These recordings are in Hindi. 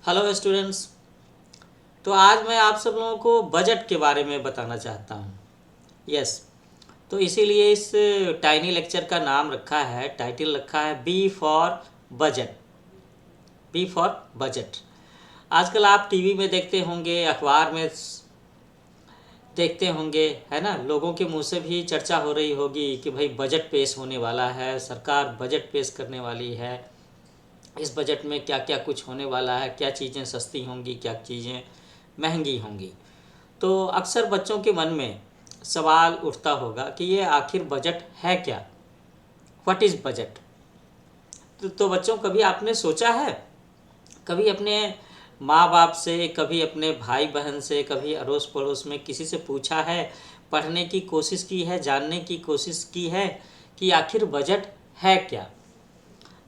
Hello students. तो आज मैं आप सब लोगों को बजट के बारे में बताना चाहता हूँ। यस। तो इसीलिए इस टाइनी लेक्चर का नाम रखा है, टाइटल रखा है B for budget. B for budget. आजकल आप टीवी में देखते होंगे, अखबार में देखते होंगे, है ना। लोगों के मुंह से भी चर्चा हो रही होगी कि भाई बजट पेश होने वाला है, सरकार बजट पेश करने वाली है। इस बजट में क्या क्या कुछ होने वाला है, क्या चीज़ें सस्ती होंगी, क्या चीज़ें महंगी होंगी। तो अक्सर बच्चों के मन में सवाल उठता होगा कि ये आखिर बजट है क्या, व्हाट इज़ बजट। तो बच्चों, कभी आपने सोचा है, कभी अपने माँ बाप से, कभी अपने भाई बहन से, कभी अड़ोस पड़ोस में किसी से पूछा है, पढ़ने की कोशिश की है, जानने की कोशिश की है कि आखिर बजट है क्या।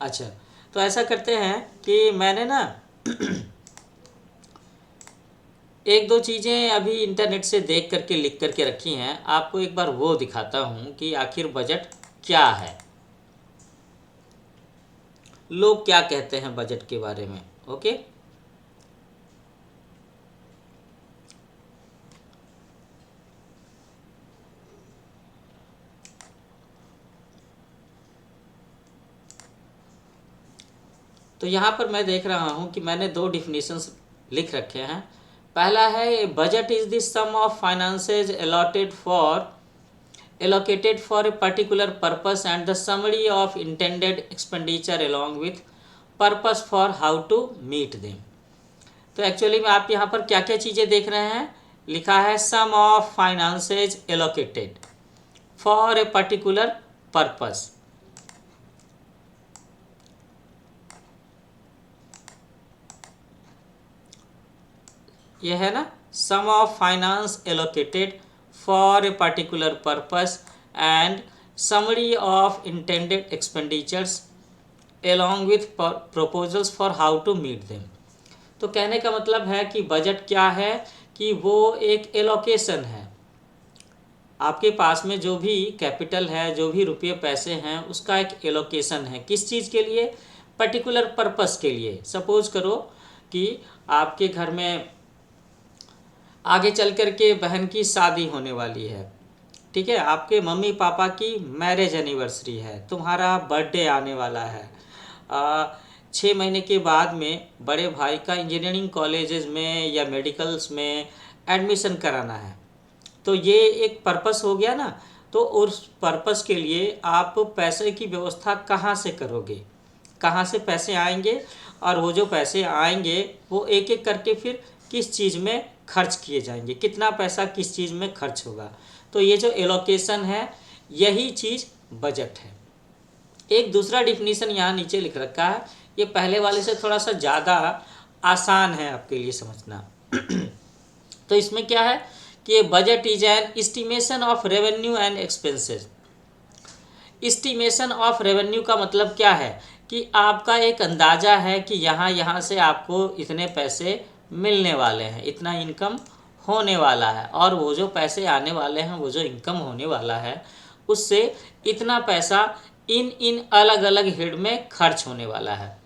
अच्छा, तो ऐसा करते हैं कि मैंने ना एक दो चीज़ें अभी इंटरनेट से देख करके लिख करके रखी हैं, आपको एक बार वो दिखाता हूँ कि आखिर बजट क्या है, लोग क्या कहते हैं बजट के बारे में। ओके। तो यहाँ पर मैं देख रहा हूँ कि मैंने दो डिफिनीशंस लिख रखे हैं। पहला है budget is the sum of finances allocated for a particular purpose and the summary of intended expenditure along with purpose for how to meet them। तो एक्चुअली में आप यहाँ पर क्या क्या चीज़ें देख रहे हैं, लिखा है sum of finances allocated for a particular purpose. ये है ना, sum of finance allocated for a particular purpose and summary of intended expenditures along with proposals for how to meet them। तो कहने का मतलब है कि बजट क्या है कि वो एक एलोकेशन है। आपके पास में जो भी कैपिटल है, जो भी रुपये पैसे हैं, उसका एक एलोकेशन है। किस चीज़ के लिए? पर्टिकुलर पर्पस के लिए। सपोज करो कि आपके घर में आगे चल कर के बहन की शादी होने वाली है, ठीक है, आपके मम्मी पापा की मैरिज एनिवर्सरी है, तुम्हारा बर्थडे आने वाला है, 6 महीने के बाद में बड़े भाई का इंजीनियरिंग कॉलेजेस में या मेडिकल्स में एडमिशन कराना है। तो ये एक पर्पस हो गया ना। तो उस पर्पस के लिए आप पैसे की व्यवस्था कहाँ से करोगे, कहाँ से पैसे आएंगे, और वो जो पैसे आएंगे वो एक एक करके फिर किस चीज़ में खर्च किए जाएंगे, कितना पैसा किस चीज़ में खर्च होगा। तो ये जो एलोकेशन है, यही चीज़ बजट है। एक दूसरा डिफिनीशन यहाँ नीचे लिख रखा है, ये पहले वाले से थोड़ा सा ज़्यादा आसान है आपके लिए समझना। तो इसमें क्या है कि budget is an estimation of revenue and expenses. Estimation of revenue का मतलब क्या है कि आपका एक अंदाज़ा है कि यहाँ से आपको इतने पैसे मिलने वाले हैं, इतना इनकम होने वाला है, और वो जो पैसे आने वाले हैं, वो जो इनकम होने वाला है, उससे इतना पैसा इन अलग अलग हेड में खर्च होने वाला है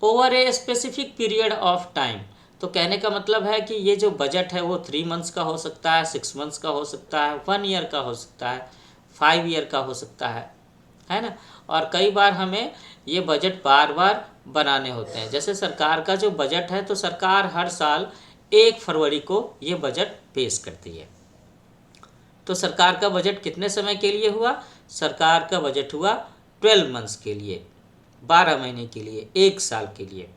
over a specific period of time. तो कहने का मतलब है कि ये जो बजट है वो 3 मंथ्स का हो सकता है, 6 मंथ्स का हो सकता है, 1 ईयर का हो सकता है, 5 ईयर का हो सकता है ना। और कई बार हमें ये बजट बार बार बनाने होते हैं। जैसे सरकार का जो बजट है, तो सरकार हर साल 1 फरवरी को ये बजट पेश करती है। तो सरकार का बजट कितने समय के लिए हुआ? सरकार का बजट हुआ 12 मंथ्स के लिए, 12 महीने के लिए, 1 साल के लिए।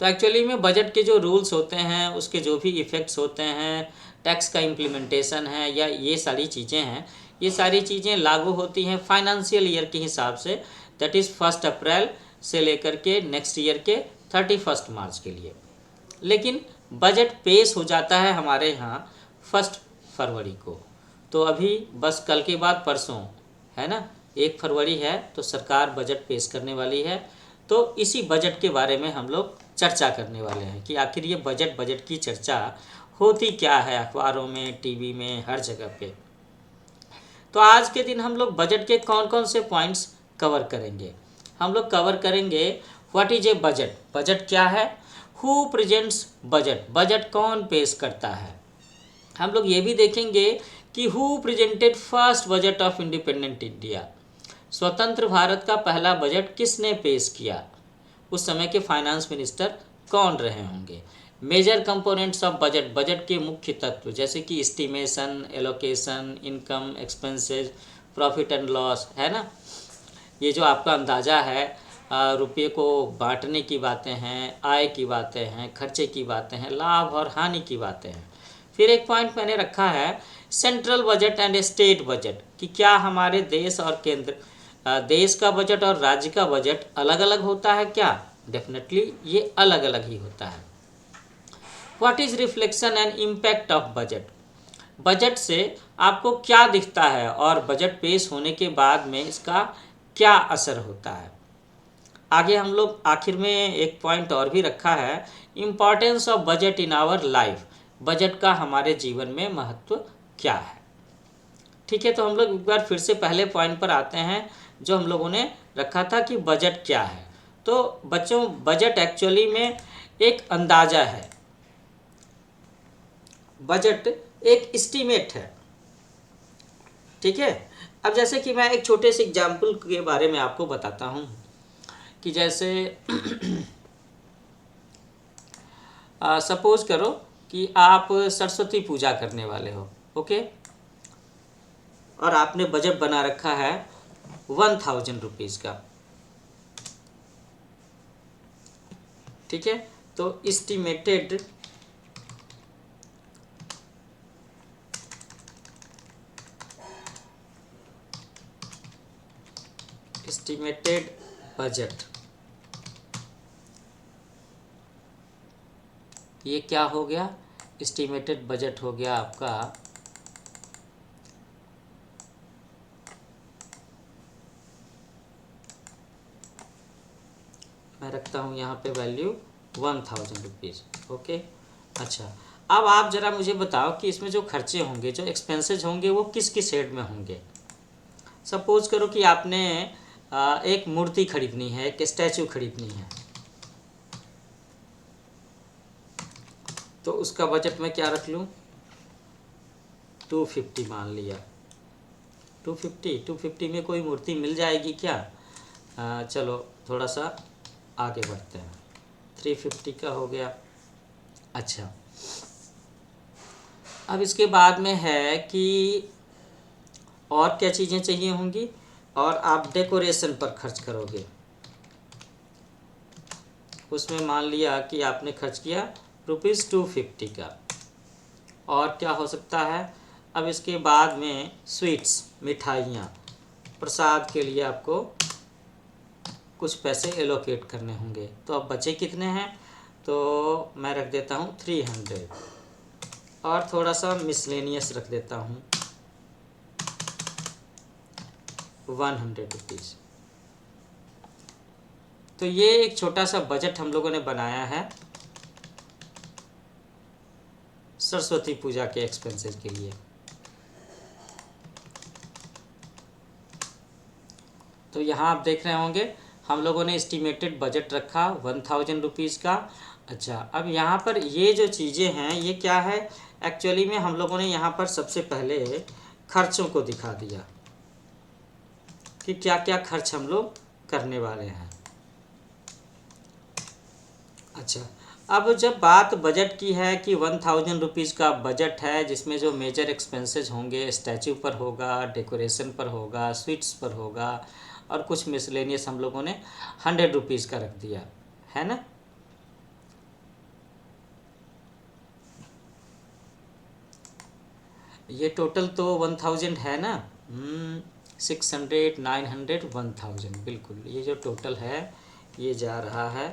तो एक्चुअली में बजट के जो रूल्स होते हैं, उसके जो भी इफ़ेक्ट्स होते हैं, टैक्स का इम्प्लीमेंटेशन है, या ये सारी चीज़ें हैं, ये सारी चीज़ें लागू होती हैं फाइनेंशियल ईयर के हिसाब से। दैट इज़ 1 अप्रैल से लेकर के नेक्स्ट ईयर के 31 मार्च के लिए। लेकिन बजट पेश हो जाता है हमारे यहाँ 1 फरवरी को। तो अभी बस कल के बाद परसों, है ना, 1 फरवरी है, तो सरकार बजट पेश करने वाली है। तो इसी बजट के बारे में हम लोग चर्चा करने वाले हैं कि आखिर ये बजट की चर्चा होती क्या है, अखबारों में, टीवी में, हर जगह पे। तो आज के दिन हम लोग बजट के कौन कौन से पॉइंट्स कवर करेंगे? हम लोग कवर करेंगे what is a budget? Budget क्या है? Who presents budget? बजट कौन पेश करता है? हम लोग ये भी देखेंगे कि who presented first budget of independent India? स्वतंत्र भारत का पहला बजट किसने पेश किया? उस समय के फाइनेंस मिनिस्टर कौन रहे होंगे? Major components of budget, budget के मुख्य तत्व जैसे कि estimation, allocation, income, expenses, profit and loss, है ना। ये जो आपका अंदाज़ा है, रुपये को बांटने की बातें हैं, आय की बातें हैं, खर्चे की बातें हैं, लाभ और हानि की बातें हैं। फिर एक पॉइंट मैंने रखा है central budget and state budget, कि क्या हमारे देश और केंद्र, देश का बजट और राज्य का बजट अलग अलग होता है क्या? डेफिनेटली ये अलग अलग ही होता है। What is reflection and impact of budget? Budget से आपको क्या दिखता है और बजट पेश होने के बाद में इसका क्या असर होता है? आगे हम लोग आखिर में एक पॉइंट और भी रखा है, importance of budget in our life, budget का हमारे जीवन में महत्व क्या है। ठीक है, तो हम लोग एक बार फिर से पहले पॉइंट पर आते हैं जो हम लोगों ने रखा था कि बजट क्या है। तो बच्चों, बजट एक्चुअली में एक अंदाज़ा है, बजट एक एस्टीमेट है। ठीक है, अब जैसे कि मैं एक छोटे से एग्जाम्पल के बारे में आपको बताता हूँ कि जैसे सपोज करो कि आप सरस्वती पूजा करने वाले हो, ओके, और आपने बजट बना रखा है 1000 रुपीज़ का। ठीक है, तो एस्टिमेटेड बजट, ये क्या हो गया? एस्टिमेटेड बजट हो गया आपका मैं रखता हूँ यहाँ पे वैल्यू 1000 रुपीज़, ओके। अच्छा, अब आप ज़रा मुझे बताओ कि इसमें जो खर्चे होंगे, जो एक्सपेंसेस होंगे, वो किस किस हेड में होंगे। सपोज करो कि आपने एक मूर्ति खरीदनी है, एक स्टैचू खरीदनी है, तो उसका बजट मैं क्या रख लूँ? 250 मान लिया। 250 में कोई मूर्ति मिल जाएगी क्या? चलो थोड़ा सा आगे बढ़ते हैं, 350 का हो गया। अच्छा, अब इसके बाद में है कि और क्या चीज़ें चाहिए होंगी, और आप डेकोरेशन पर खर्च करोगे, उसमें मान लिया कि आपने खर्च किया ₹250 का। और क्या हो सकता है? अब इसके बाद में स्वीट्स, मिठाइयाँ, प्रसाद के लिए आपको कुछ पैसे एलोकेट करने होंगे। तो अब बचे कितने हैं? तो मैं रख देता हूँ 300, और थोड़ा सा मिसलेनियस रख देता हूँ 100 रुपीज़। तो ये एक छोटा सा बजट हम लोगों ने बनाया है सरस्वती पूजा के एक्सपेंसेस के लिए। तो यहाँ आप देख रहे होंगे हम लोगों ने एस्टिमेटेड बजट रखा 1000 रुपीज़ का। अच्छा, अब यहाँ पर ये जो चीज़ें हैं ये क्या है? एक्चुअली में हम लोगों ने यहाँ पर सबसे पहले खर्चों को दिखा दिया कि क्या क्या खर्च हम लोग करने वाले हैं। अच्छा, अब जब बात बजट की है कि 1000 रुपीज़ का बजट है, जिसमें जो मेजर एक्सपेंसेस होंगे, स्टैचू पर होगा, डेकोरेशन पर होगा, स्वीट्स पर होगा, और कुछ मिसलेनियस हम लोगों ने 100 रुपीज़ का रख दिया है ना। ये टोटल तो 1000 है ना, 600, 900, 1000, बिल्कुल ये जो टोटल है ये जा रहा है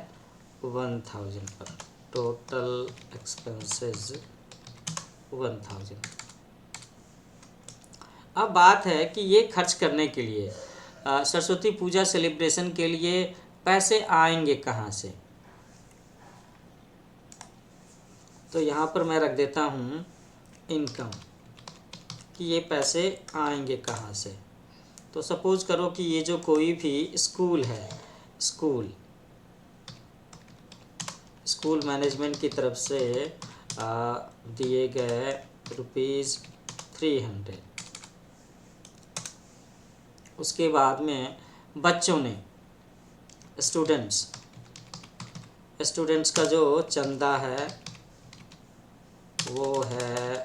1000 पर। Total expenses 1000। अब बात है कि ये खर्च करने के लिए, सरस्वती पूजा सेलिब्रेशन के लिए पैसे आएंगे कहाँ से? तो यहाँ पर मैं रख देता हूँ इनकम, कि ये पैसे आएंगे कहाँ से। तो सपोज़ करो कि ये जो कोई भी स्कूल है, स्कूल, स्कूल मैनेजमेंट की तरफ से दिए गए ₹300। उसके बाद में बच्चों ने स्टूडेंट्स का जो चंदा है वो है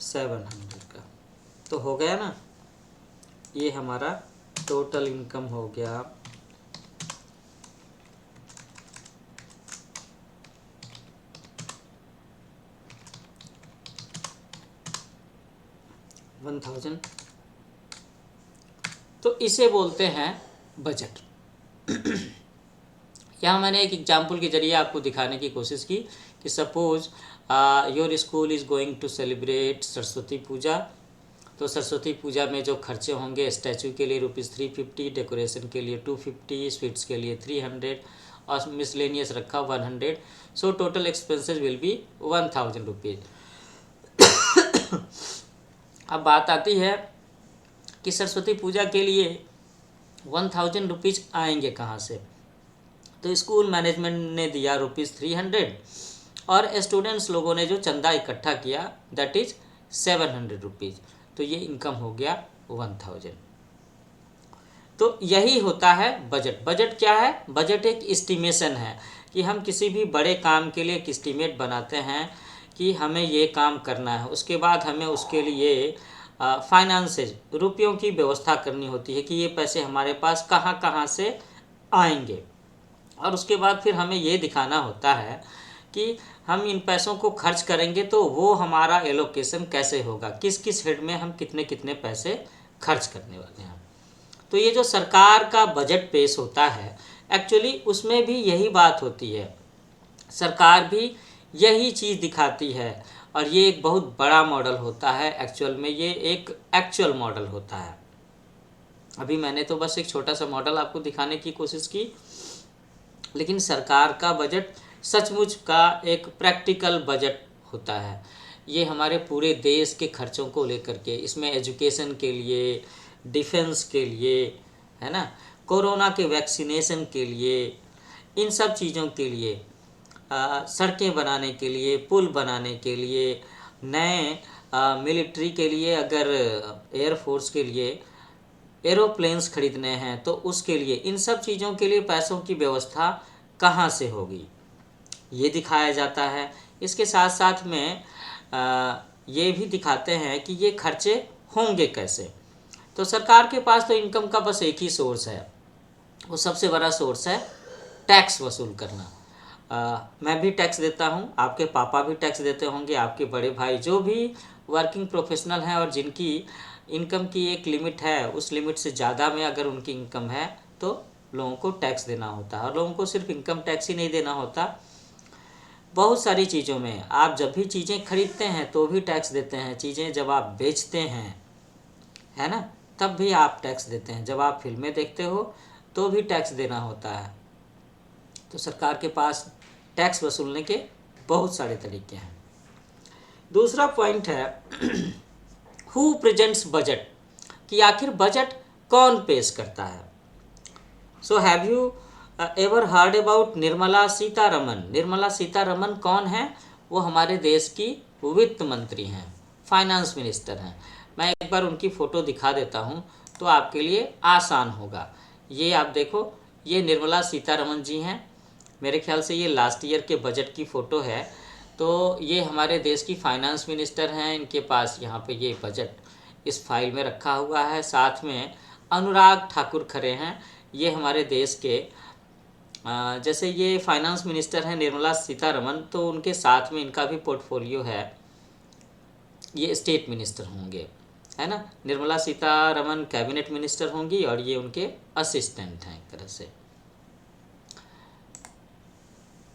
₹700 का। तो हो गया ना, ये हमारा टोटल इनकम हो गया 1000। तो इसे बोलते हैं बजट। यहाँ मैंने एक एग्जाम्पल के जरिए आपको दिखाने की कोशिश की कि suppose your school is going to celebrate Saraswati Puja. तो सरस्वती पूजा में जो खर्चे होंगे, स्टैचू के लिए ₹350, डेकोरेशन के लिए 250, स्वीट्स के लिए 300 और मिसलेनियस रखा 100। So total expenses will be ₹1000। अब बात आती है कि सरस्वती पूजा के लिए ₹1000 आएंगे कहाँ से। तो स्कूल मैनेजमेंट ने दिया ₹300 और स्टूडेंट्स लोगों ने जो चंदा इकट्ठा किया दैट इज ₹700। तो ये इनकम हो गया 1000। तो यही होता है बजट। बजट क्या है? बजट एक एस्टिमेशन है कि हम किसी भी बड़े काम के लिए एक एस्टिमेट बनाते हैं कि हमें ये काम करना है। उसके बाद हमें उसके लिए फाइनेंसेज, रुपयों की व्यवस्था करनी होती है कि ये पैसे हमारे पास कहाँ कहाँ से आएंगे। और उसके बाद फिर हमें ये दिखाना होता है कि हम इन पैसों को खर्च करेंगे तो वो हमारा एलोकेशन कैसे होगा, किस किस हेड में हम कितने कितने पैसे खर्च करने वाले हैं। तो ये जो सरकार का बजट पेश होता है एक्चुअली उसमें भी यही बात होती है। सरकार भी यही चीज़ दिखाती है और ये एक बहुत बड़ा मॉडल होता है। एक्चुअल में ये एक एक्चुअल मॉडल होता है। अभी मैंने तो बस एक छोटा सा मॉडल आपको दिखाने की कोशिश की, लेकिन सरकार का बजट सचमुच का एक प्रैक्टिकल बजट होता है। ये हमारे पूरे देश के खर्चों को लेकर के, इसमें एजुकेशन के लिए, डिफेंस के लिए, है ना, कोरोना के वैक्सीनेशन के लिए, इन सब चीज़ों के लिए, सड़कें बनाने के लिए, पुल बनाने के लिए, नए मिलिट्री के लिए, अगर एयरफोर्स के लिए एरोप्लेन्स खरीदने हैं तो उसके लिए, इन सब चीज़ों के लिए पैसों की व्यवस्था कहाँ से होगी ये दिखाया जाता है। इसके साथ साथ में ये भी दिखाते हैं कि ये खर्चे होंगे कैसे। तो सरकार के पास तो इनकम का बस एक ही सोर्स है, वो सबसे बड़ा सोर्स है टैक्स वसूल करना। मैं भी टैक्स देता हूँ, आपके पापा भी टैक्स देते होंगे, आपके बड़े भाई, जो भी वर्किंग प्रोफेशनल हैं और जिनकी इनकम की एक लिमिट है, उस लिमिट से ज़्यादा में अगर उनकी इनकम है तो लोगों को टैक्स देना होता है। और लोगों को सिर्फ इनकम टैक्स ही नहीं देना होता, बहुत सारी चीज़ों में आप जब भी चीज़ें खरीदते हैं तो भी टैक्स देते हैं, चीज़ें जब आप बेचते हैं, है ना, तब भी आप टैक्स देते हैं, जब आप फिल्में देखते हो तो भी टैक्स देना होता है। तो सरकार के पास टैक्स वसूलने के बहुत सारे तरीके हैं। दूसरा पॉइंट है हु प्रेजेंट्स बजट, कि आखिर बजट कौन पेश करता है। So have you ever heard about Nirmala Sitharaman. Nirmala Sitharaman कौन है? वो हमारे देश की वित्त मंत्री हैं, फाइनेंस मिनिस्टर हैं। मैं एक बार उनकी फ़ोटो दिखा देता हूँ तो आपके लिए आसान होगा। ये आप देखो, ये निर्मला सीतारमन जी हैं। मेरे ख्याल से ये लास्ट ईयर के बजट की फ़ोटो है। तो ये हमारे देश की फाइनेंस मिनिस्टर हैं, इनके पास यहाँ पे ये बजट इस फाइल में रखा हुआ है। साथ में अनुराग ठाकुर खड़े हैं, ये हमारे देश के जैसे ये फाइनेंस मिनिस्टर हैं निर्मला सीतारमन, तो उनके साथ में इनका भी पोर्टफोलियो है, ये स्टेट मिनिस्टर होंगे, है ना। निर्मला सीतारमन कैबिनेट मिनिस्टर होंगी और ये उनके असिस्टेंट हैं एक तरह से।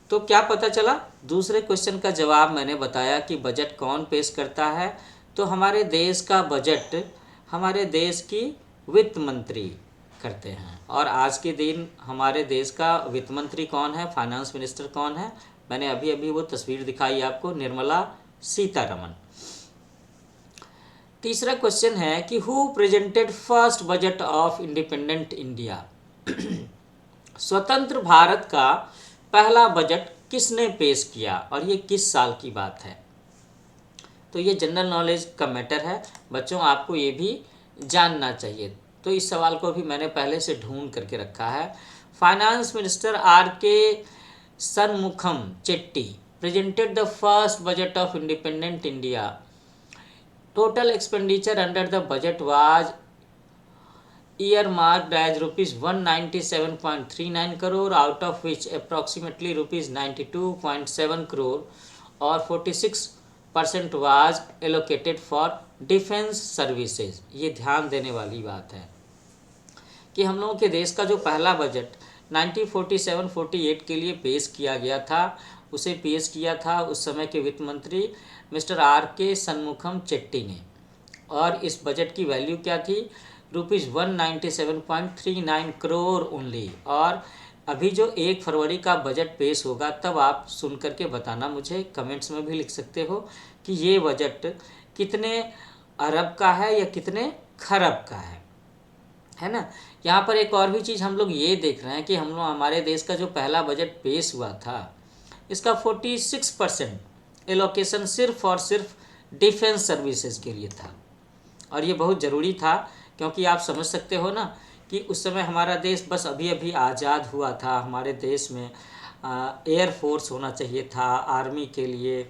तो क्या पता चला, दूसरे क्वेश्चन का जवाब मैंने बताया कि बजट कौन पेश करता है। तो हमारे देश का बजट हमारे देश की वित्त मंत्री करते हैं। और आज के दिन हमारे देश का वित्त मंत्री कौन है, फाइनेंस मिनिस्टर कौन है, मैंने अभी अभी वो तस्वीर दिखाई आपको, निर्मला सीतारमन। तीसरा क्वेश्चन है कि who presented first budget of independent India. स्वतंत्र भारत का पहला बजट किसने पेश किया और ये किस साल की बात है? तो ये जनरल नॉलेज का मैटर है बच्चों, आपको ये भी जानना चाहिए। तो इस सवाल को भी मैंने पहले से ढूंढ करके रखा है। फाइनेंस मिनिस्टर आर के सनमुखम Chetty presented the first budget of independent India. Total expenditure under the budget was earmarked as rupees 197.39 crore, out of which approximately rupees 92.7 crore or 46% was allocated for defense services. ये ध्यान देने वाली बात है कि हम लोगों के देश का जो पहला बजट 1947-48 के लिए पेश किया गया था, उसे पेश किया था उस समय के वित्त मंत्री मिस्टर आर के सनमुखम चेट्टी ने। और इस बजट की वैल्यू क्या थी? Rupees 197.39 crore only. और अभी जो 1 फरवरी का बजट पेश होगा तब आप सुन करके बताना मुझे, कमेंट्स में भी लिख सकते हो कि ये बजट कितने अरब का है या कितने खरब का है ना। यहाँ पर एक और भी चीज़ हम लोग ये देख रहे हैं कि हम लोग हमारे देश का जो पहला बजट पेश हुआ था, इसका 46% एलोकेशन सिर्फ और सिर्फ डिफेंस सर्विसेज के लिए था। और ये बहुत ज़रूरी था क्योंकि आप समझ सकते हो ना कि उस समय हमारा देश बस अभी अभी आज़ाद हुआ था। हमारे देश में एयर फोर्स होना चाहिए था, आर्मी के लिए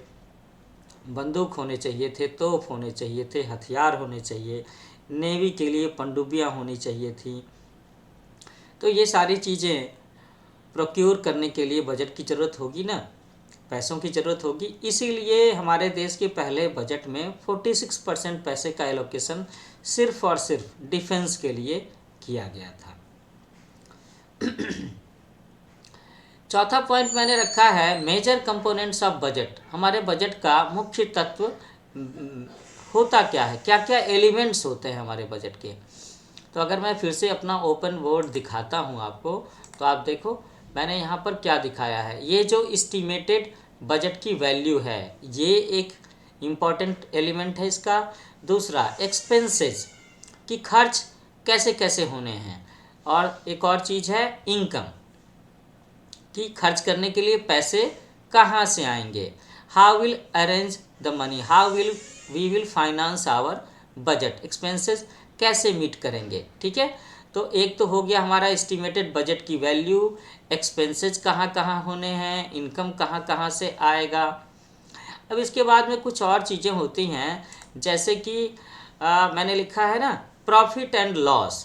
बंदूक होने चाहिए थे, तोप होने चाहिए थे, हथियार होने चाहिए, नेवी के लिए पनडुब्बियाँ होनी चाहिए थी। तो ये सारी चीज़ें प्रोक्योर करने के लिए बजट की ज़रूरत होगी ना, पैसों की ज़रूरत होगी। इसीलिए हमारे देश के पहले बजट में 46% पैसे का एलोकेशन सिर्फ और सिर्फ डिफेंस के लिए किया गया था। चौथा पॉइंट मैंने रखा है मेजर कंपोनेंट्स ऑफ बजट। हमारे बजट का मुख्य तत्व होता क्या है, क्या क्या एलिमेंट्स होते हैं हमारे बजट के। तो अगर मैं फिर से अपना ओपन बोर्ड दिखाता हूँ आपको, तो आप देखो मैंने यहाँ पर क्या दिखाया है। ये जो एस्टिमेटेड बजट की वैल्यू है, ये एक इम्पॉर्टेंट एलिमेंट है इसका। दूसरा एक्सपेंसेस कि खर्च कैसे कैसे होने हैं, और एक और चीज़ है इनकम कि खर्च करने के लिए पैसे कहाँ से आएंगे। How will arrange the money, how will we will finance our budget, expenses कैसे मीट करेंगे। ठीक है, तो एक तो हो गया हमारा एस्टिमेटेड बजट की वैल्यू, एक्सपेंसेस कहाँ कहाँ होने हैं, इनकम कहाँ कहाँ से आएगा। अब इसके बाद में कुछ और चीज़ें होती हैं, जैसे कि मैंने लिखा है ना प्रॉफिट एंड लॉस,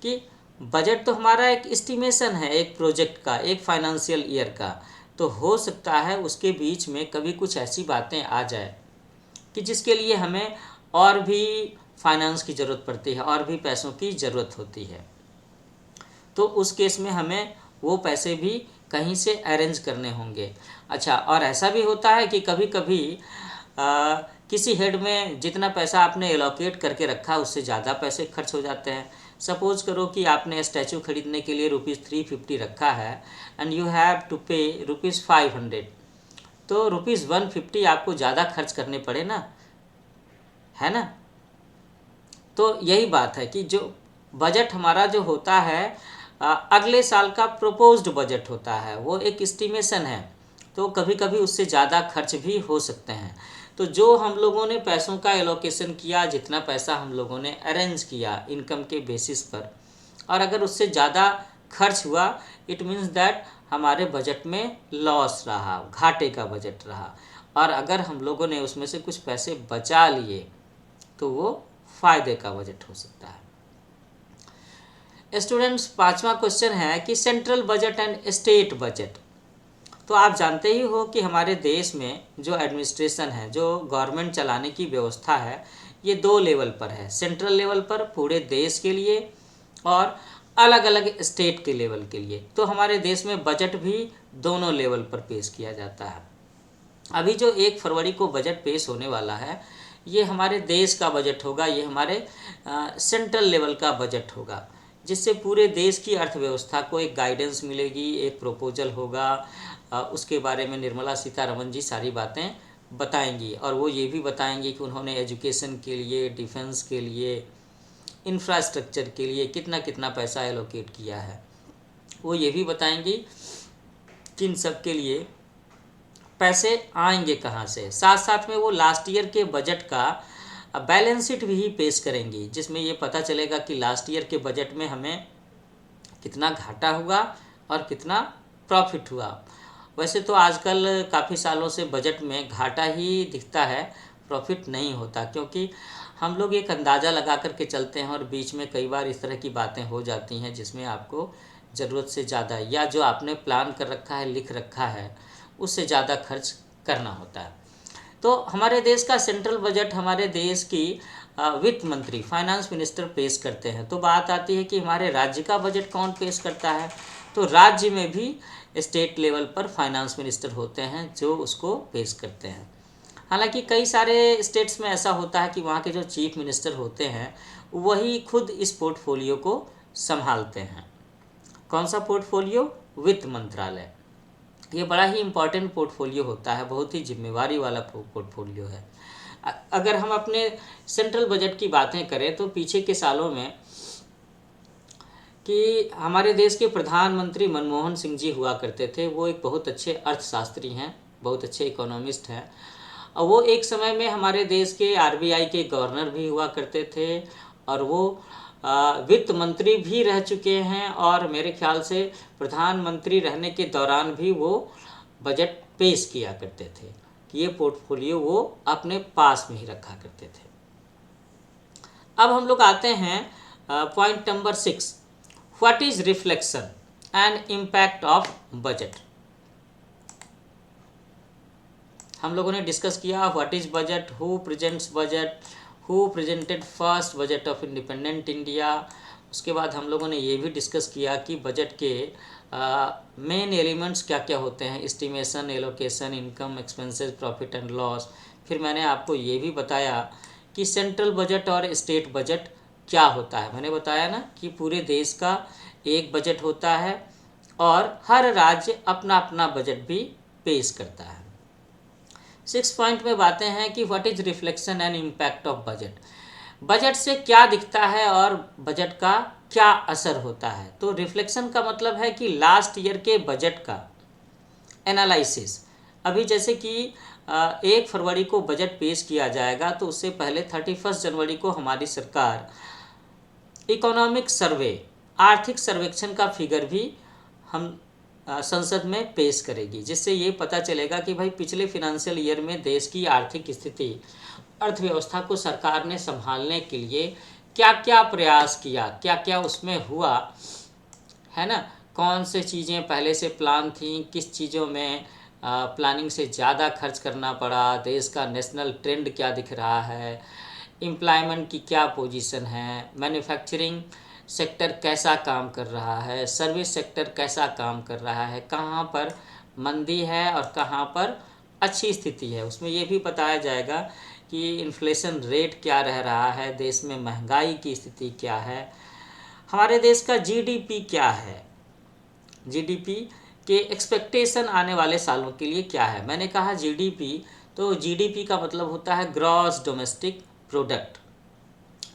कि बजट तो हमारा एक एस्टिमेशन है एक प्रोजेक्ट का, एक फाइनेंशियल ईयर का। तो हो सकता है उसके बीच में कभी कुछ ऐसी बातें आ जाए कि जिसके लिए हमें और भी फाइनेंस की ज़रूरत पड़ती है, और भी पैसों की ज़रूरत होती है। तो उस केस में हमें वो पैसे भी कहीं से अरेंज करने होंगे। अच्छा, और ऐसा भी होता है कि कभी कभी किसी हेड में जितना पैसा आपने एलोकेट करके रखा उससे ज़्यादा पैसे खर्च हो जाते हैं। सपोज करो कि आपने स्टैचू खरीदने के लिए ₹350 रखा है एंड यू हैव टू पे ₹500, तो ₹150 आपको ज़्यादा खर्च करने पड़े ना, है ना। तो यही बात है कि जो बजट हमारा जो होता है अगले साल का प्रपोज्ड बजट होता है, वो एक एस्टिमेशन है, तो कभी कभी उससे ज़्यादा खर्च भी हो सकते हैं। तो जो हम लोगों ने पैसों का एलोकेशन किया, जितना पैसा हम लोगों ने अरेंज किया इनकम के बेसिस पर, और अगर उससे ज़्यादा खर्च हुआ, इट मीन्स दैट हमारे बजट में लॉस रहा, घाटे का बजट रहा। और अगर हम लोगों ने उसमें से कुछ पैसे बचा लिए तो वो फ़ायदे का बजट हो सकता है। स्टूडेंट्स, पांचवा क्वेश्चन है कि central budget and state budget. तो आप जानते ही हो कि हमारे देश में जो एडमिनिस्ट्रेशन है, जो गवर्नमेंट चलाने की व्यवस्था है, ये 2 लेवल पर है। सेंट्रल लेवल पर पूरे देश के लिए, और अलग अलग स्टेट के लेवल के लिए। तो हमारे देश में बजट भी दोनों लेवल पर पेश किया जाता है। अभी जो 1 फरवरी को बजट पेश होने वाला है, ये हमारे देश का बजट होगा, ये हमारे सेंट्रल लेवल का बजट होगा, जिससे पूरे देश की अर्थव्यवस्था को एक गाइडेंस मिलेगी, एक प्रपोजल होगा। उसके बारे में निर्मला सीतारमण जी सारी बातें बताएंगी, और वो ये भी बताएंगी कि उन्होंने एजुकेशन के लिए, डिफेंस के लिए, इंफ्रास्ट्रक्चर के लिए कितना कितना पैसा एलोकेट किया है। वो ये भी बताएंगी कि इन सब के लिए पैसे आएंगे कहाँ से। साथ साथ में वो लास्ट ईयर के बजट का बैलेंस शीट भी पेश करेंगी, जिसमें ये पता चलेगा कि लास्ट ईयर के बजट में हमें कितना घाटा हुआ और कितना प्रॉफिट हुआ। वैसे तो आजकल काफ़ी सालों से बजट में घाटा ही दिखता है, प्रॉफिट नहीं होता, क्योंकि हम लोग एक अंदाज़ा लगा करके चलते हैं और बीच में कई बार इस तरह की बातें हो जाती हैं जिसमें आपको ज़रूरत से ज़्यादा या जो आपने प्लान कर रखा है, लिख रखा है, उससे ज़्यादा खर्च करना होता है। तो हमारे देश का सेंट्रल बजट हमारे देश की वित्त मंत्री, फाइनेंस मिनिस्टर पेश करते हैं। तो बात आती है कि हमारे राज्य का बजट कौन पेश करता है। तो राज्य में भी स्टेट लेवल पर फाइनेंस मिनिस्टर होते हैं जो उसको पेश करते हैं। हालांकि कई सारे स्टेट्स में ऐसा होता है कि वहाँ के जो चीफ मिनिस्टर होते हैं वही खुद इस पोर्टफोलियो को संभालते हैं। कौन सा पोर्टफोलियो? वित्त मंत्रालय। ये बड़ा ही इम्पोर्टेंट पोर्टफोलियो होता है, बहुत ही जिम्मेवारी वाला पोर्टफोलियो है। अगर हम अपने सेंट्रल बजट की बातें करें तो पीछे के सालों में कि हमारे देश के प्रधानमंत्री मनमोहन सिंह जी हुआ करते थे। वो एक बहुत अच्छे अर्थशास्त्री हैं, बहुत अच्छे इकोनॉमिस्ट हैं, और वो एक समय में हमारे देश के आरबीआई के गवर्नर भी हुआ करते थे, और वो वित्त मंत्री भी रह चुके हैं, और मेरे ख्याल से प्रधानमंत्री रहने के दौरान भी वो बजट पेश किया करते थे कि ये पोर्टफोलियो वो अपने पास में ही रखा करते थे। अब हम लोग आते हैं point number 6, what is reflection and impact of budget. हम लोगों ने डिस्कस किया what is budget, who presents budget, who presented first budget of independent India. उसके बाद हम लोगों ने ये भी डिस्कस किया कि बजट के मेन एलिमेंट्स क्या क्या होते हैं, estimation, allocation, income, expenses, profit and loss. फिर मैंने आपको ये भी बताया कि सेंट्रल बजट और स्टेट बजट क्या होता है। मैंने बताया ना कि पूरे देश का एक बजट होता है और हर राज्य अपना अपना बजट भी पेश करता है। 6 पॉइंट में बातें हैं कि what is reflection and impact of budget. Budget से क्या दिखता है और बजट का क्या असर होता है। तो रिफ्लेक्शन का मतलब है कि लास्ट ईयर के बजट का एनालिसिस। अभी जैसे कि 1 फरवरी को बजट पेश किया जाएगा, तो उससे पहले 31 जनवरी को हमारी सरकार इकोनॉमिक सर्वे, आर्थिक सर्वेक्षण का फिगर भी हम संसद में पेश करेगी, जिससे ये पता चलेगा कि भाई पिछले फिनेंशियल ईयर में देश की आर्थिक स्थिति, अर्थव्यवस्था को सरकार ने संभालने के लिए क्या क्या प्रयास किया, क्या क्या उसमें हुआ है ना। कौन से चीज़ें पहले से प्लान थी, किस चीज़ों में प्लानिंग से ज़्यादा खर्च करना पड़ा, देश का नेशनल ट्रेंड क्या दिख रहा है, एम्प्लॉयमेंट की क्या पोजीशन है, मैन्युफैक्चरिंग सेक्टर कैसा काम कर रहा है, सर्विस सेक्टर कैसा काम कर रहा है, कहाँ पर मंदी है और कहाँ पर अच्छी स्थिति है। उसमें ये भी बताया जाएगा कि इन्फ्लेशन रेट क्या रह रहा है, देश में महंगाई की स्थिति क्या है, हमारे देश का जीडीपी क्या है, जीडीपी के एक्सपेक्टेशन आने वाले सालों के लिए क्या है। मैंने कहा जीडीपी, तो जीडीपी का मतलब होता है gross domestic product.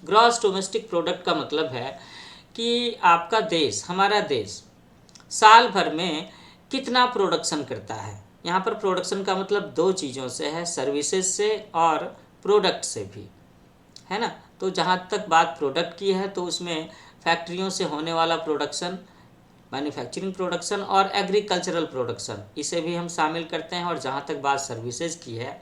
Gross domestic product का मतलब है कि आपका देश, हमारा देश साल भर में कितना प्रोडक्शन करता है। यहाँ पर प्रोडक्शन का मतलब 2 चीज़ों से है, सर्विसेज से और प्रोडक्ट से भी, है ना। तो जहाँ तक बात प्रोडक्ट की है तो उसमें फैक्ट्रियों से होने वाला प्रोडक्शन, मैन्युफैक्चरिंग प्रोडक्शन और एग्रीकल्चरल प्रोडक्शन, इसे भी हम शामिल करते हैं। और जहाँ तक बात सर्विसेज की है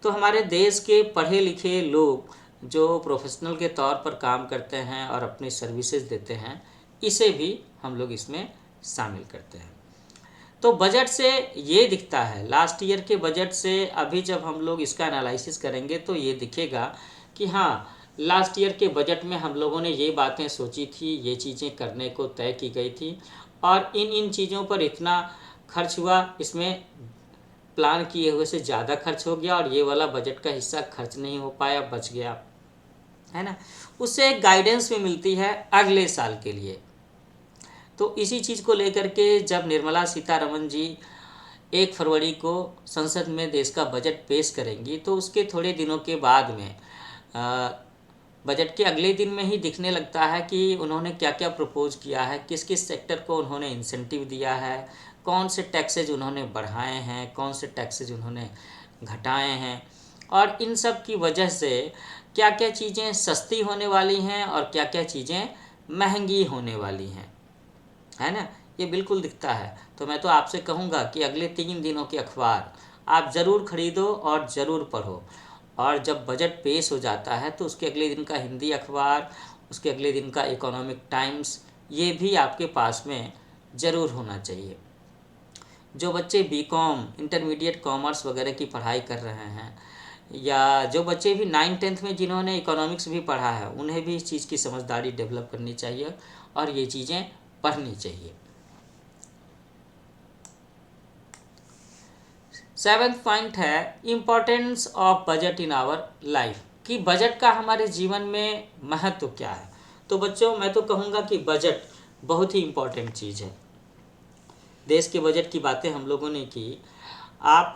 तो हमारे देश के पढ़े लिखे लोग जो प्रोफेशनल के तौर पर काम करते हैं और अपनी सर्विसेज देते हैं, इसे भी हम लोग इसमें शामिल करते हैं। तो बजट से ये दिखता है, लास्ट ईयर के बजट से अभी जब हम लोग इसका एनालिसिस करेंगे तो ये दिखेगा कि हाँ, लास्ट ईयर के बजट में हम लोगों ने ये बातें सोची थी, ये चीज़ें करने को तय की गई थी, और इन इन चीज़ों पर इतना खर्च हुआ, इसमें प्लान किए हुए से ज़्यादा खर्च हो गया, और ये वाला बजट का हिस्सा खर्च नहीं हो पाया, बच गया, है ना। उससे एक गाइडेंस भी मिलती है अगले साल के लिए। तो इसी चीज़ को लेकर के जब निर्मला सीतारमण जी 1 फरवरी को संसद में देश का बजट पेश करेंगी, तो उसके थोड़े दिनों के बाद में बजट के अगले दिन में ही दिखने लगता है कि उन्होंने क्या क्या प्रपोज किया है, किस किस सेक्टर को उन्होंने इंसेंटिव दिया है, कौन से टैक्सेज उन्होंने बढ़ाए हैं, कौन से टैक्सेज उन्होंने घटाए हैं, और इन सब की वजह से क्या क्या चीज़ें सस्ती होने वाली हैं और क्या क्या चीज़ें महंगी होने वाली हैं, है ना। ये बिल्कुल दिखता है। तो मैं तो आपसे कहूँगा कि अगले 3 दिनों के अखबार आप ज़रूर खरीदो और ज़रूर पढ़ो। और जब बजट पेश हो जाता है तो उसके अगले दिन का हिंदी अखबार, उसके अगले दिन का इकोनॉमिक टाइम्स, ये भी आपके पास में ज़रूर होना चाहिए। जो बच्चे बीकॉम, इंटरमीडिएट कॉमर्स वगैरह की पढ़ाई कर रहे हैं, या जो बच्चे भी 9th-10th में जिन्होंने इकोनॉमिक्स भी पढ़ा है, उन्हें भी इस चीज़ की समझदारी डेवलप करनी चाहिए और ये चीज़ें पढ़नी चाहिए। 7th पॉइंट है importance of budget in our life, कि बजट का हमारे जीवन में महत्व क्या है। तो बच्चों, मैं तो कहूँगा कि बजट बहुत ही इम्पोर्टेंट चीज़ है। देश के बजट की बातें हम लोगों ने की। आप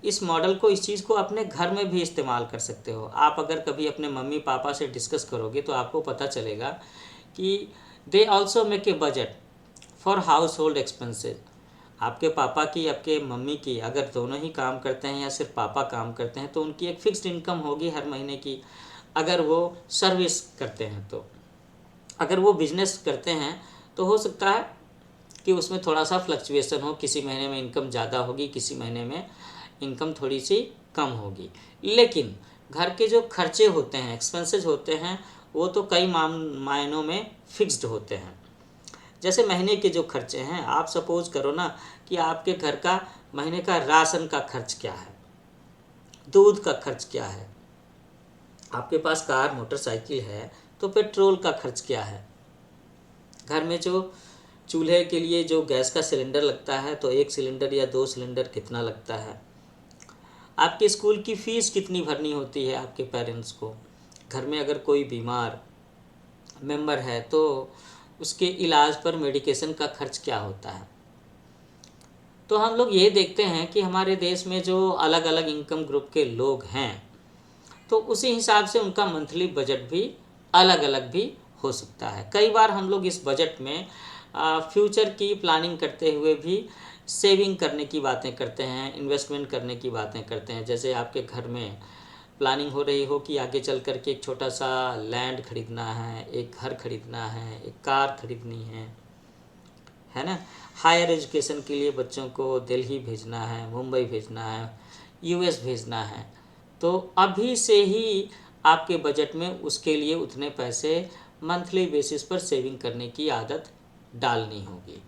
इस मॉडल को, इस चीज़ को अपने घर में भी इस्तेमाल कर सकते हो। आप अगर कभी अपने मम्मी पापा से डिस्कस करोगे तो आपको पता चलेगा कि they also make a budget for house hold expenses. आपके पापा की, आपके मम्मी की, अगर दोनों ही काम करते हैं या सिर्फ पापा काम करते हैं, तो उनकी एक फ़िक्स्ड इनकम होगी हर महीने की। अगर वो सर्विस करते हैं तो, अगर वो बिजनेस करते हैं तो हो सकता है कि उसमें थोड़ा सा फ्लक्चुएसन हो, किसी महीने में इनकम ज़्यादा होगी, किसी महीने में इनकम थोड़ी सी कम होगी। लेकिन घर के जो खर्चे होते हैं, एक्सपेंसेस होते हैं, वो तो कई मायनों में फिक्स्ड होते हैं। जैसे महीने के जो खर्चे हैं, आप सपोज करो ना कि आपके घर का महीने का राशन का खर्च क्या है, दूध का खर्च क्या है, आपके पास कार मोटरसाइकिल है तो पेट्रोल का खर्च क्या है, घर में जो चूल्हे के लिए जो गैस का सिलेंडर लगता है तो 1 सिलेंडर या 2 सिलेंडर कितना लगता है, आपके स्कूल की फ़ीस कितनी भरनी होती है आपके पेरेंट्स को, घर में अगर कोई बीमार मेंबर है तो उसके इलाज पर मेडिकेशन का खर्च क्या होता है। तो हम लोग ये देखते हैं कि हमारे देश में जो अलग अलग इनकम ग्रुप के लोग हैं, तो उसी हिसाब से उनका मंथली बजट भी अलग अलग भी हो सकता है। कई बार हम लोग इस बजट में फ्यूचर की प्लानिंग करते हुए भी सेविंग करने की बातें करते हैं, इन्वेस्टमेंट करने की बातें करते हैं। जैसे आपके घर में प्लानिंग हो रही हो कि आगे चल कर के एक छोटा सा लैंड खरीदना है, एक घर खरीदना है, एक कार खरीदनी है ना। हायर एजुकेशन के लिए बच्चों को दिल्ली भेजना है, मुंबई भेजना है, यूएस भेजना है, तो अभी से ही आपके बजट में उसके लिए उतने पैसे मंथली बेसिस पर सेविंग करने की आदत डालनी होगी।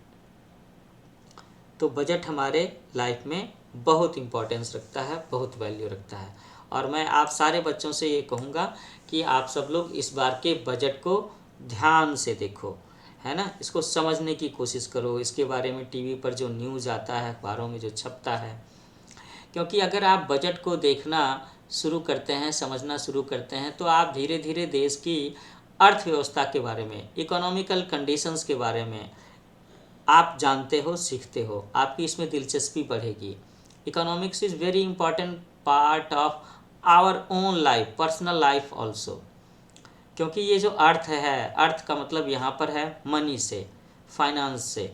तो बजट हमारे लाइफ में बहुत इम्पोर्टेंस रखता है, बहुत वैल्यू रखता है। और मैं आप सारे बच्चों से ये कहूँगा कि आप सब लोग इस बार के बजट को ध्यान से देखो, है ना। इसको समझने की कोशिश करो, इसके बारे में टीवी पर जो न्यूज़ आता है, अखबारों में जो छपता है, क्योंकि अगर आप बजट को देखना शुरू करते हैं, समझना शुरू करते हैं, तो आप धीरे धीरे देश की अर्थव्यवस्था के बारे में, इकोनॉमिकल कंडीशंस के बारे में आप जानते हो, सीखते हो, आपकी इसमें दिलचस्पी बढ़ेगी। Economics is very important part of our own life, personal life also. क्योंकि ये जो अर्थ है, अर्थ का मतलब यहाँ पर है मनी से, फाइनेंस से।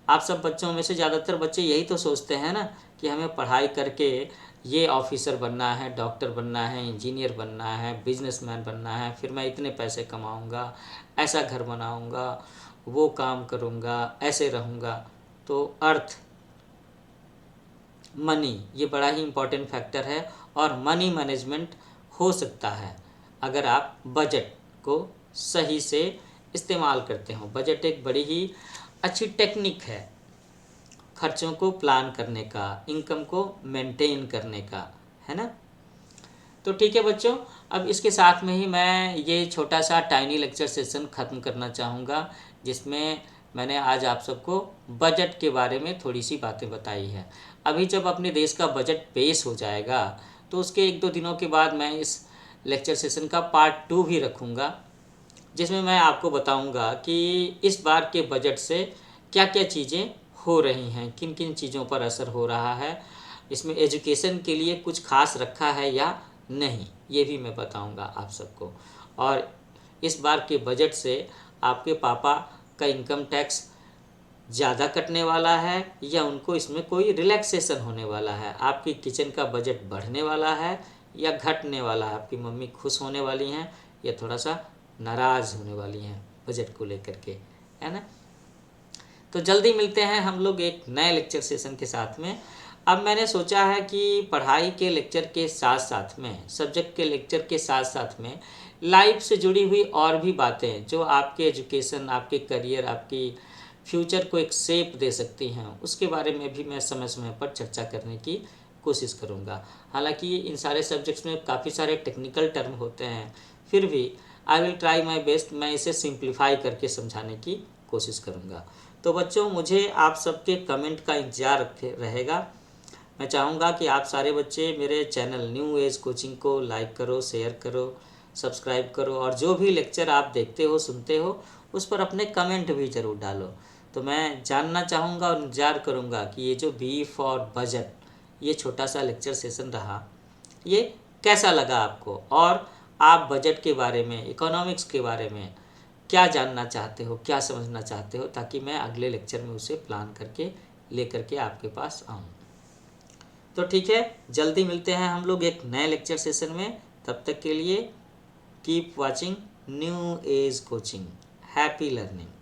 आप सब बच्चों में से ज़्यादातर बच्चे यही तो सोचते हैं ना कि हमें पढ़ाई करके ये ऑफिसर बनना है, डॉक्टर बनना है, इंजीनियर बनना है, बिजनेसमैन बनना है, फिर मैं इतने पैसे कमाऊंगा, ऐसा घर बनाऊंगा, वो काम करूंगा, ऐसे रहूंगा। तो अर्थ, मनी, ये बड़ा ही इम्पोर्टेंट फैक्टर है और मनी मैनेजमेंट हो सकता है अगर आप बजट को सही से इस्तेमाल करते हो। बजट एक बड़ी ही अच्छी टेक्निक है खर्चों को प्लान करने का, इनकम को मेंटेन करने का, है ना। तो ठीक है बच्चों, अब इसके साथ में ही मैं ये छोटा सा टाइनी लेक्चर सेशन ख़त्म करना चाहूँगा, जिसमें मैंने आज आप सबको बजट के बारे में थोड़ी सी बातें बताई है। अभी जब अपने देश का बजट पेश हो जाएगा तो उसके 1-2 दिनों के बाद मैं इस लेक्चर सेशन का पार्ट 2 भी रखूँगा, जिसमें मैं आपको बताऊँगा कि इस बार के बजट से क्या क्या चीज़ें हो रही हैं, किन किन चीज़ों पर असर हो रहा है, इसमें एजुकेशन के लिए कुछ खास रखा है या नहीं, ये भी मैं बताऊंगा आप सबको। और इस बार के बजट से आपके पापा का इनकम टैक्स ज़्यादा कटने वाला है या उनको इसमें कोई रिलैक्सेशन होने वाला है, आपकी किचन का बजट बढ़ने वाला है या घटने वाला है, आपकी मम्मी खुश होने वाली हैं या थोड़ा सा नाराज़ होने वाली हैं बजट को लेकर के, है ना। तो जल्दी मिलते हैं हम लोग एक नए लेक्चर सेशन के साथ में। अब मैंने सोचा है कि पढ़ाई के लेक्चर के साथ साथ में, सब्जेक्ट के लेक्चर के साथ साथ में लाइफ से जुड़ी हुई और भी बातें जो आपके एजुकेशन, आपके करियर, आपकी फ्यूचर को एक शेप दे सकती हैं, उसके बारे में भी मैं समय समय पर चर्चा करने की कोशिश करूँगा। हालांकि इन सारे सब्जेक्ट्स में काफ़ी सारे टेक्निकल टर्म होते हैं, फिर भी I will try my best, मैं इसे सिंप्लीफाई करके समझाने की कोशिश करूँगा। तो बच्चों, मुझे आप सबके कमेंट का इंतज़ार रहेगा। मैं चाहूँगा कि आप सारे बच्चे मेरे चैनल न्यू एज कोचिंग को लाइक करो, शेयर करो, सब्सक्राइब करो और जो भी लेक्चर आप देखते हो, सुनते हो, उस पर अपने कमेंट भी ज़रूर डालो। तो मैं जानना चाहूँगा और इंतज़ार करूँगा कि ये जो बी फॉर बजट, ये छोटा सा लेक्चर सेशन रहा, ये कैसा लगा आपको और आप बजट के बारे में, इकोनॉमिक्स के बारे में क्या जानना चाहते हो, क्या समझना चाहते हो, ताकि मैं अगले लेक्चर में उसे प्लान करके लेकर के आपके पास आऊँ। तो ठीक है, जल्दी मिलते हैं हम लोग एक नए लेक्चर सेशन में। तब तक के लिए keep watching new age coaching. Happy learning.